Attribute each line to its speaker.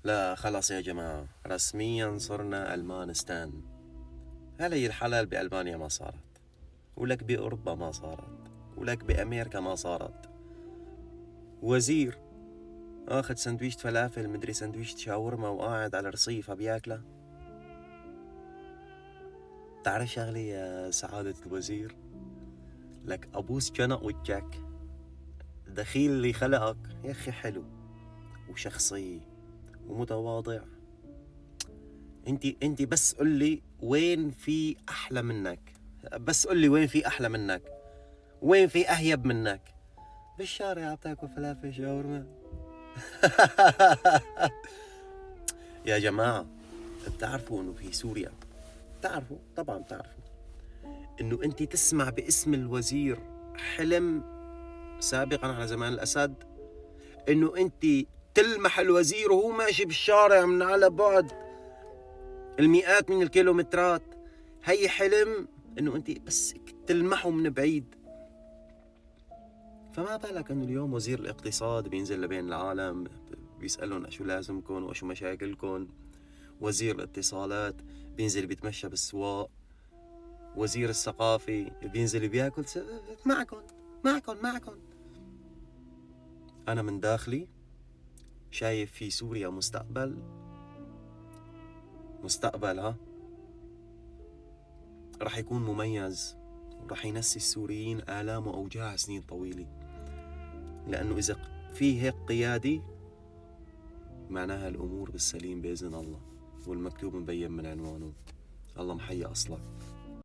Speaker 1: لا خلاص يا جماعة، رسميا صرنا ألمانستان. هلي الحلال بألمانيا ما صارت، ولك بأوروبا ما صارت، ولك بأمريكا ما صارت. وزير اخذ سندويشة فلافل مدري سندويشة شاورما وقاعد على رصيفها بياكله. تعرف شغلة يا سعادة الوزير؟ لك أبوس جنق وجهك، دخيل اللي خلقك يا أخي حلو وشخصي ومتواضع. انت بس قل لي وين في أحلى منك، بس قل لي وين في أحلى منك، وين في أهيب منك بالشارع بتاكل فلافل شاورما. يا جماعة بتعرفوا انه في سوريا، بتعرفوا طبعا بتعرفوا انه انت تسمع باسم الوزير حلم سابقا على زمان الاسد، انه انت تلمح الوزير وهو ماشي بالشارع من على بعد المئات من الكيلومترات. هي حلم انه انت بس تلمحه من بعيد. فما بالك انه اليوم وزير الاقتصاد بينزل لبين العالم بيسألهم شو لازمكم وشو مشاكلكم. وزير الاتصالات بينزل بيتمشى بالسواق. وزير الثقافة بينزل بياكل معكم. أنا من داخلي شايف في سوريا مستقبل رح يكون مميز، ورح ينسي السوريين آلام وأوجاع سنين طويلة. لأنه إذا في هيك قيادي معناها الأمور بالسليم بإذن الله، والمكتوب مبين من عنوانه. الله محيي أصلك.